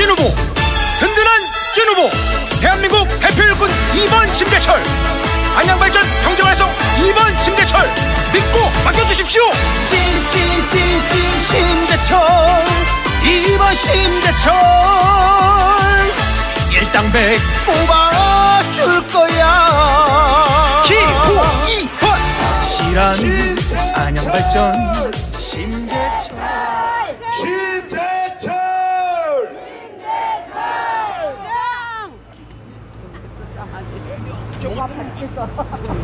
후보, 든든한 준 후보, 대한민국 대표 일꾼 2번 심재철, 안양발전 경제활성 2번 심재철, 믿고 맡겨주십시오. 찐찐찐찐 심재철, 2번 심재철, 일당백 뽑아줄 거야. 기호 2번 실한 안양발전 심재철.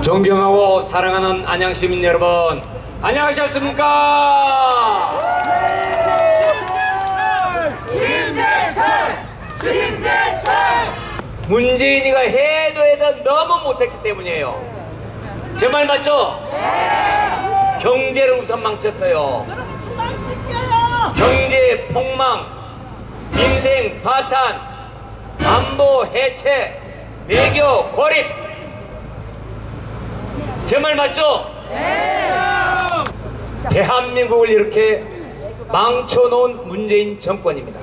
존경하고 사랑하는 안양시민 여러분, 안녕하셨습니까? 심재철! 문재인이가 해도 너무 못했기 때문이에요. 제 말 맞죠? 네. 경제를 우선 망쳤어요. 경제 폭망, 민생 파탄, 안보 해체, 외교 고립. 제 말 맞죠? 네. 대한민국을 이렇게 망쳐놓은 문재인 정권입니다.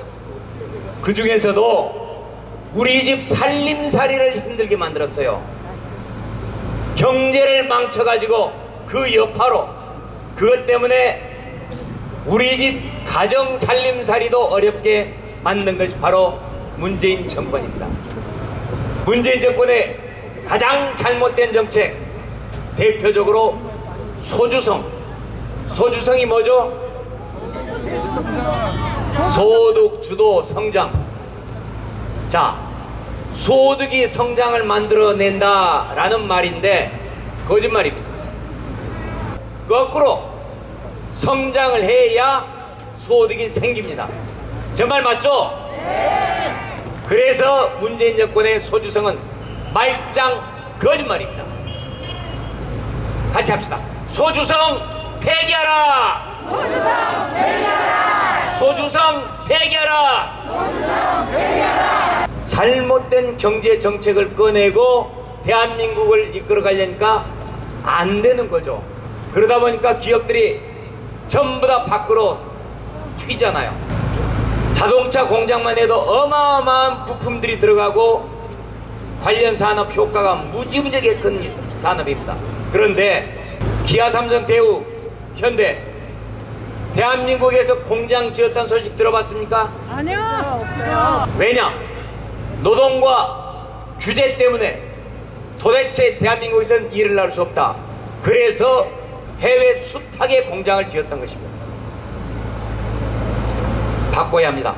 그 중에서도 우리 집 살림살이를 힘들게 만들었어요. 경제를 망쳐가지고 그 여파로, 그것 때문에 우리 집 가정 살림살이도 어렵게 만든 것이 바로 문재인 정권입니다. 문재인 정권의 가장 잘못된 정책, 대표적으로 소주성이 뭐죠? 소득 주도 성장. 자, 소득이 성장을 만들어낸다 라는 말인데 거짓말입니다. 거꾸로 성장을 해야 소득이 생깁니다. 제 말 맞죠? 네. 그래서 문재인 정권의 소주성은 말짱 거짓말입니다. 같이 합시다. 소주성 폐기하라! 소주성 폐기하라! 소주성 폐기하라! 소주성 폐기하라! 잘못된 경제 정책을 꺼내고 대한민국을 이끌어 가려니까 안 되는 거죠. 그러다 보니까 기업들이 전부 다 밖으로 튀잖아요. 자동차 공장만 해도 어마어마한 부품들이 들어가고 관련 산업 효과가 무지무지하게 큰 산업입니다. 그런데 기아, 삼성, 대우, 현대, 대한민국에서 공장 지었다는 소식 들어봤습니까? 아니요. 없어요. 왜냐? 노동과 규제 때문에 도대체 대한민국에서는 일을 할 수 없다. 그래서 해외 숱하게 공장을 지었던 것입니다. 바꿔야 합니다.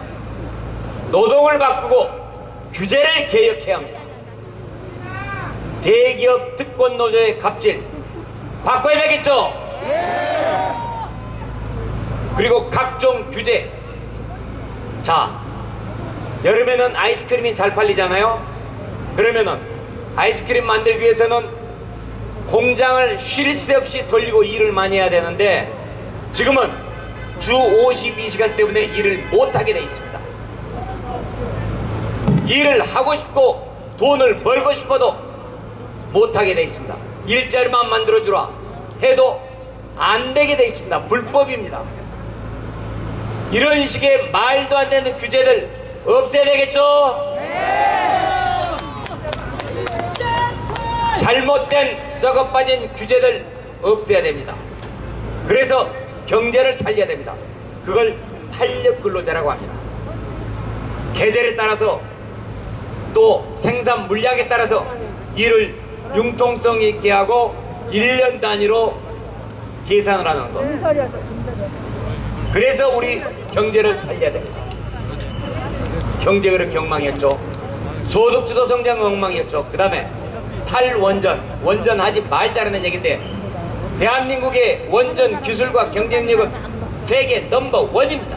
노동을 바꾸고 규제를 개혁해야 합니다. 대기업 특권 노조의 갑질 바꿔야 되겠죠? 그리고 각종 규제. 자, 여름에는 아이스크림이 잘 팔리잖아요. 그러면은 아이스크림 만들기 위해서는 공장을 쉴 새 없이 돌리고 일을 많이 해야 되는데 지금은 주 52시간 때문에 일을 못하게 돼 있습니다. 일을 하고 싶고 돈을 벌고 싶어도 못하게 돼 있습니다. 일자리만 만들어주라 해도 안 되게 돼 있습니다. 불법입니다. 이런 식의 말도 안 되는 규제들 없애야 되겠죠? 잘못된 썩어빠진 규제들 없애야 됩니다. 그래서 경제를 살려야 됩니다. 그걸 탄력 근로자라고 합니다. 계절에 따라서 또 생산 물량에 따라서 일을 융통성 있게 하고 1년 단위로 계산을 하는 것. 그래서 우리 경제를 살려야 됩니다. 경제 그렇게 엉망이었죠. 소득주도 성장 엉망이었죠. 그 다음에 원전하지 말자라는 얘기인데 대한민국의 원전 기술과 경쟁력은 세계 넘버원입니다.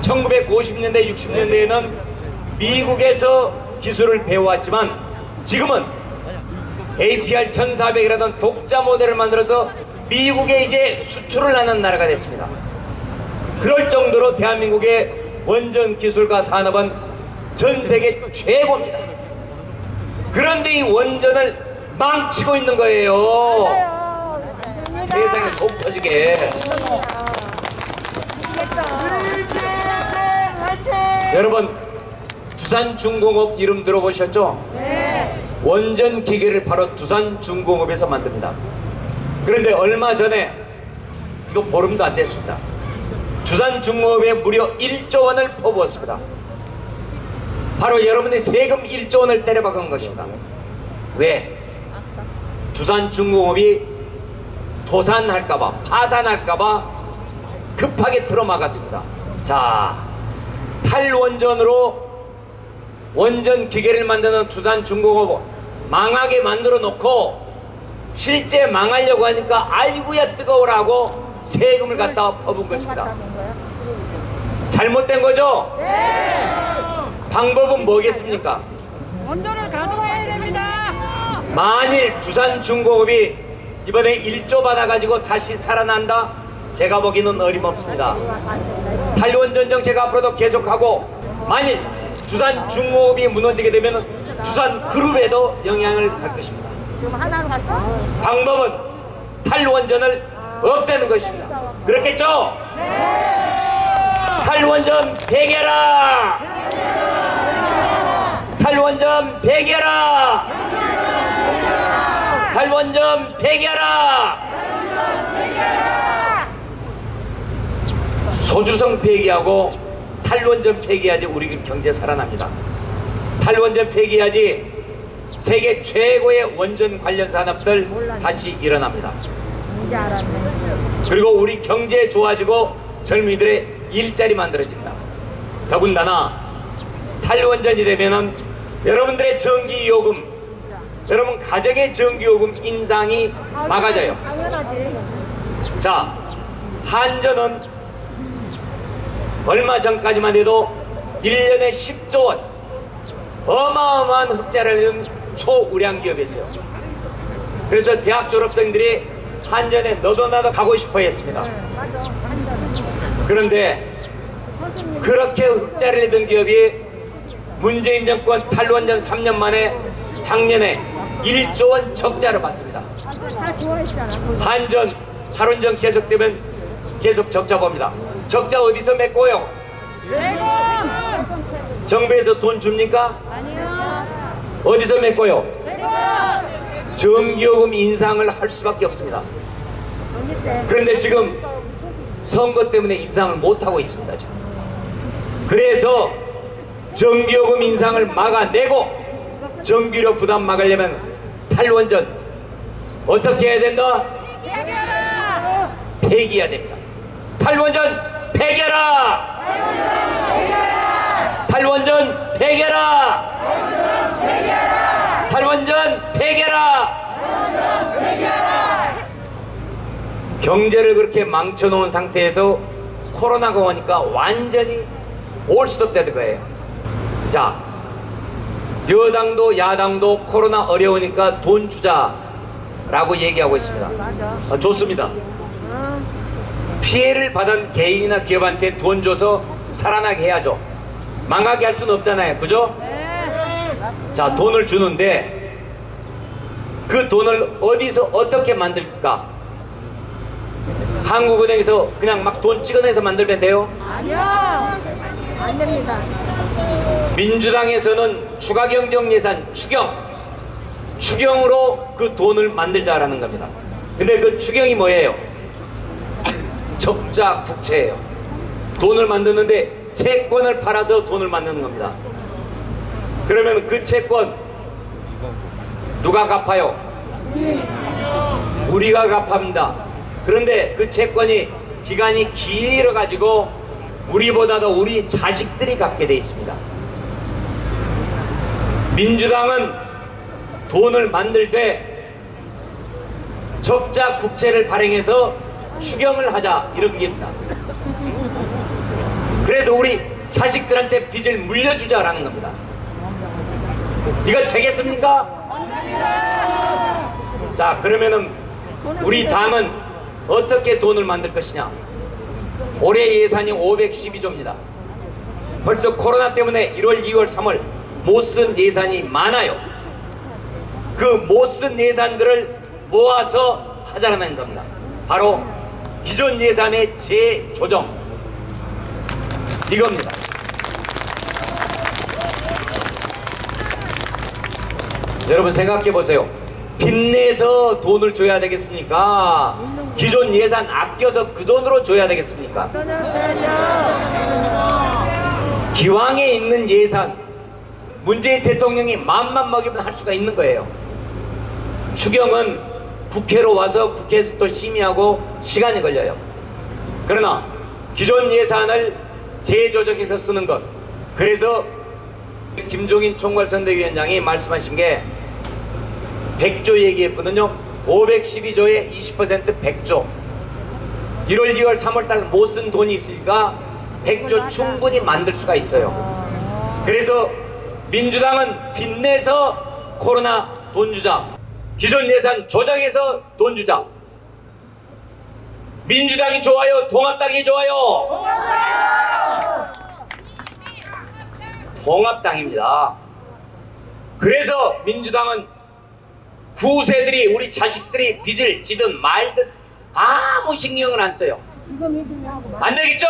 1950년대 60년대에는 미국에서 기술을 배워왔지만 지금은 APR 1400이라는 독자 모델을 만들어서 미국에 이제 수출을 하는 나라가 됐습니다. 그럴 정도로 대한민국의 원전 기술과 산업은 전 세계 최고입니다. 그런데 이 원전을 망치고 있는 거예요. 세상에 속 터지게. 여러분, 두산중공업 이름 들어보셨죠? 네. 원전 기계를 바로 두산중공업에서 만듭니다. 그런데 얼마 전에, 이거 보름도 안 됐습니다, 두산중공업에 무려 1조 원을 퍼부었습니다. 바로 여러분의 세금 1조 원을 때려박은 것입니다. 왜? 두산중공업이 도산할까봐, 파산할까봐 급하게 틀어막았습니다. 자, 탈원전으로 원전 기계를 만드는 두산중공업 망하게 만들어 놓고 실제 망하려고 하니까 아이고야 뜨거워라고 세금을 갖다 퍼부은 것입니다. 잘못된 거죠? 네. 방법은 뭐겠습니까? 원전을 가동해야 됩니다. 만일 두산중공업이 이번에 1조 받아가지고 다시 살아난다? 제가 보기는 어림없습니다. 탈원전 정책 앞으로도 계속하고, 만일 두산중공업이 무너지게 되면 두산그룹에도 영향을 갈 것입니다. 지금 하나로 갔어? 방법은 탈원전을 없애는 것입니다. 그렇겠죠? 탈원전 폐기하라! 탈원전 폐기하라! 탈원전 폐기하라! 소주성 폐기하고 탈원전 폐기해야지 우리 경제 살아납니다. 탈원전 폐기해야지 세계 최고의 원전 관련 산업들 다시 일어납니다. 이제 알았네. 그리고 우리 경제 좋아지고 젊은이들의 일자리 만들어집니다. 더군다나 탈원전이 되면은 여러분들의 전기요금, 여러분 가정의 전기요금 인상이 막아져요. 당연하지. 자, 한전은 얼마 전까지만 해도 1년에 10조 원 어마어마한 흑자를 내는 초우량 기업이었어요. 그래서 대학 졸업생들이 한전에 너도 나도 가고 싶어 했습니다. 맞아. 한전. 그런데 그렇게 흑자를 내던 기업이 문재인 정권 탈원전 3년 만에 작년에 1조 원 적자를 봤습니다. 다 좋아했잖아. 한전 탈원전 계속되면 계속 적자 봅니다. 적자 어디서 메꿔요? 세금. 정부에서 돈 줍니까? 아니요. 어디서 메꿔요? 세금. 전기요금 인상을 할 수밖에 없습니다. 전기세. 그런데 지금 선거 때문에 인상을 못하고 있습니다. 지금. 그래서 전기요금 인상을 막아내고 전기료 부담 막으려면 탈원전 어떻게 해야 된다? 폐기하라. 폐기해야 됩니다. 탈원전 폐기하라! 탈원전 폐기하라! 탈원전 폐기하라! 경제를 그렇게 망쳐놓은 상태에서 코로나가 오니까 완전히 올스톱 되는 거예요. 자, 여당도 야당도 코로나 어려우니까 돈 주자라고 얘기하고 있습니다. 맞아. 좋습니다. 피해를 받은 개인이나 기업한테 돈 줘서 살아나게 해야죠. 망하게 할 수는 없잖아요. 그죠? 네. 자, 돈을 주는데 그 돈을 어디서 어떻게 만들까? 한국은행에서 그냥 막 돈 찍어내서 만들면 돼요? 아니요. 안 됩니다. 민주당에서는 추가경정 예산 추경으로 그 돈을 만들자라는 겁니다. 근데 그 추경이 뭐예요? 적자 국채예요. 돈을 만드는데 채권을 팔아서 돈을 만드는 겁니다. 그러면 그 채권 누가 갚아요? 우리가 갚합니다. 그런데 그 채권이 기간이 길어 가지고 우리보다도 우리 자식들이 갚게 돼 있습니다. 민주당은 돈을 만들 때 적자 국채를 발행해서 추경을 하자 이런 겁니다. 그래서 우리 자식들한테 빚을 물려주자라는 겁니다. 이거 되겠습니까? 자, 그러면은 우리 당은 어떻게 돈을 만들 것이냐? 올해 예산이 512조입니다. 벌써 코로나 때문에 1월, 2월, 3월 못 쓴 예산이 많아요. 그 못 쓴 예산들을 모아서 하자라는 겁니다. 바로 기존 예산의 재조정 이겁니다. 여러분 생각해 보세요. 빚내서 돈을 줘야 되겠습니까? 기존 예산 아껴서 그 돈으로 줘야 되겠습니까? 기왕에 있는 예산, 문재인 대통령이 마음만 먹이면 할 수가 있는 거예요. 추경은 국회로 와서 국회에서 또 심의하고 시간이 걸려요. 그러나 기존 예산을 재조정해서 쓰는 것, 그래서 김종인 총괄선대위원장이 말씀하신 게 100조 얘기했거든요. 512조에 20% 100조. 1월, 2월, 3월달 못 쓴 돈이 있으니까 100조 충분히 만들 수가 있어요. 그래서 민주당은 빚내서 코로나 돈 주자, 기존 예산 조정해서 돈 주자. 민주당이 좋아요, 통합당이 좋아요? 통합당입니다. 그래서 민주당은 후세들이, 우리 자식들이 빚을 지든 말든 아무 신경을 안 써요. 안 되겠죠?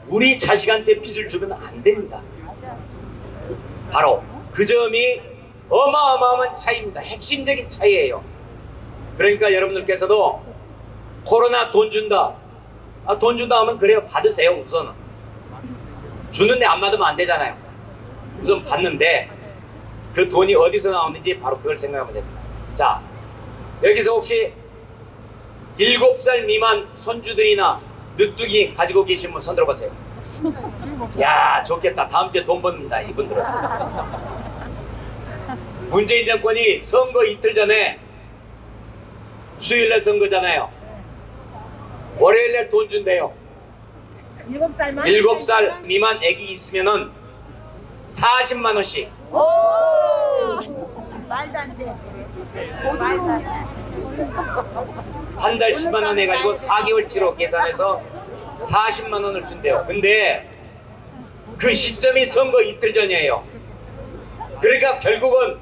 우리 자식한테 빚을 주면 안 됩니다. 바로 그 점이 어마어마한 차이입니다. 핵심적인 차이예요. 그러니까 여러분들께서도 코로나 돈 준다, 돈 준다 하면 그래요, 받으세요. 우선은 주는데 안 받으면 안 되잖아요. 우선 받는데 그 돈이 어디서 나오는지 바로 그걸 생각하면 됩니다. 자, 여기서 혹시 7살 미만 손주들이나 늦둥이 가지고 계신 분 손 들어보세요. 야, 좋겠다. 다음 주에 돈 번다 이분들은. 문재인 정권이 선거 이틀 전에, 수요일날 선거잖아요, 월요일날 돈 준대요. 7살 미만 애기 있으면은 40만 원씩. 오! 말도 안 돼. 말도 안 돼. 한 달 10만 원 해가지고 4개월치로 계산해서 40만 원을 준대요. 근데 그 시점이 선거 이틀 전이에요. 그러니까 결국은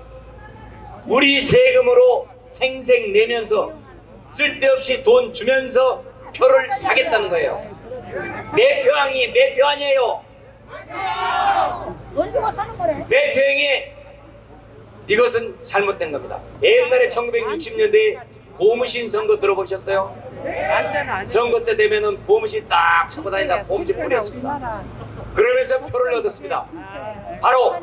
우리 세금으로 생생 내면서 쓸데없이 돈 주면서 표를 사겠다는 거예요. 매표 아니에요. 돈 주고 사는 거래. 매표행위, 이것은 잘못된 겁니다. 옛날에 1960년대에 고무신 선거 들어보셨어요? 선거 때 되면은 고무신 딱 차고 다니다 고무신 뿌렸습니다. 그러면서 표를 얻었습니다. 바로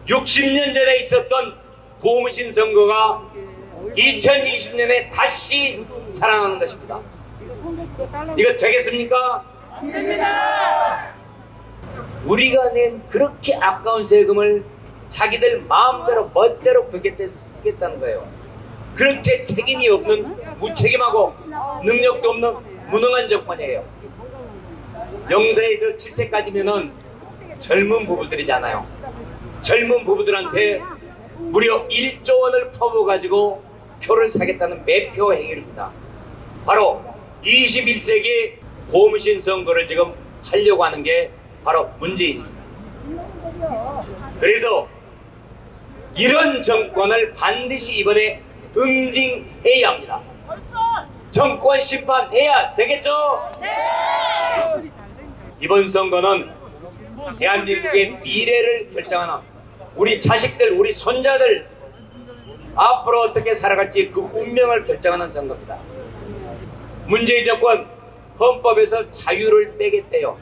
60년 전에 있었던 고무신 선거가 2020년에 다시 살아나는 것입니다. 이거 되겠습니까? 우리가 낸 그렇게 아까운 세금을 자기들 마음대로 멋대로 그렇게 쓰겠다는 거예요. 그렇게 책임이 없는, 무책임하고 능력도 없는 무능한 정권이에요. 0세에서 7세까지면은 젊은 부부들이잖아요. 젊은 부부들한테 무려 1조 원을 퍼부어가지고 표를 사겠다는 매표 행위입니다. 바로 21세기 고무신 선거를 지금 하려고 하는 게 바로 문재인입니다. 그래서 이런 정권을 반드시 이번에 응징해야 합니다. 정권 심판해야 되겠죠? 이번 선거는 대한민국의 미래를 결정하는, 우리 자식들, 우리 손자들 앞으로 어떻게 살아갈지 그 운명을 결정하는 선거입니다. 문재인 정권 헌법에서 자유를 빼겠대요.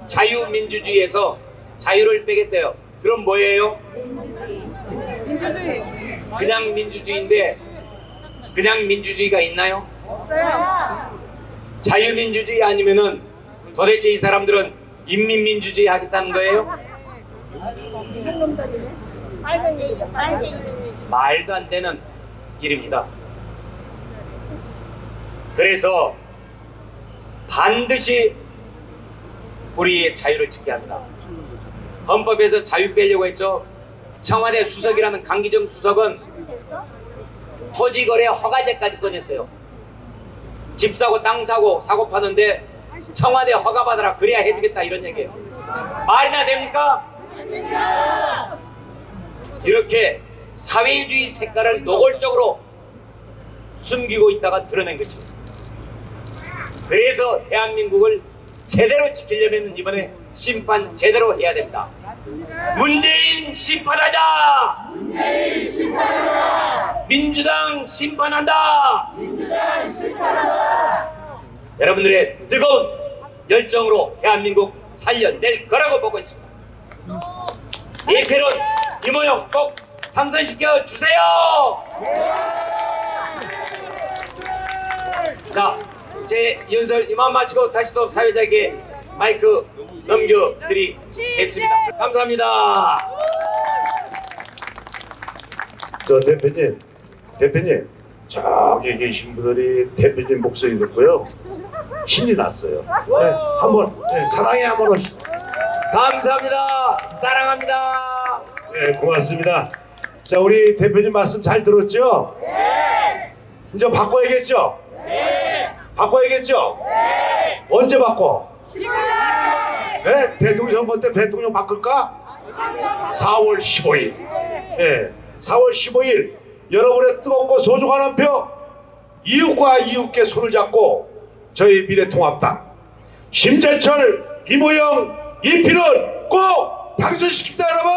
자유민주주의에서 자유를 빼겠대요. 그럼 뭐예요? 민주주의. 그냥 민주주의인데 그냥 민주주의가 있나요? 없어요. 자유민주주의 아니면은 도대체 이 사람들은 인민민주주의 하겠다는 거예요? 놈들이네. 빨갱이. 말도 안 되는 일입니다. 그래서 반드시 우리의 자유를 지켜야 합니다. 헌법에서 자유 빼려고 했죠. 청와대 수석이라는 강기정 수석은 토지거래 허가제까지 꺼냈어요. 집 사고 땅 사고 사고 파는데 청와대 허가 받아라, 그래야 해주겠다, 이런 얘기예요. 말이나 됩니까? 이렇게 사회주의 색깔을 노골적으로 숨기고 있다가 드러낸 것입니다. 그래서 대한민국을 제대로 지키려면 이번에 심판 제대로 해야 됩니다. 문재인 심판하자. 민주당 심판한다. 여러분들의 뜨거운 열정으로 대한민국 살려낼 거라고 보고 있습니다. 이 표는 이모영 꼭 당선시켜 주세요. 자, 제 연설 이만 마치고 다시 또 사회자에게 마이크 넘겨드리겠습니다. 감사합니다. 저 대표님 저기 계신 분들이 대표님 목소리 듣고요 신이 났어요. 네, 한번 사랑해 한번 하시죠. 감사합니다. 사랑합니다. 네, 고맙습니다. 자, 우리 대표님 말씀 잘 들었죠? 네. 이제 바꿔야겠죠? 네. 바꿔야겠죠? 네. 언제 바꿔? 10월. 네, 대통령 선거 때 대통령 바꿀까? 4월 15일. 네, 4월 15일 여러분의 뜨겁고 소중한 한 표 이웃과 이웃께 손을 잡고 저희 미래통합당 심재철, 이모영, 이필은 꼭 당선시킵니다, 여러분.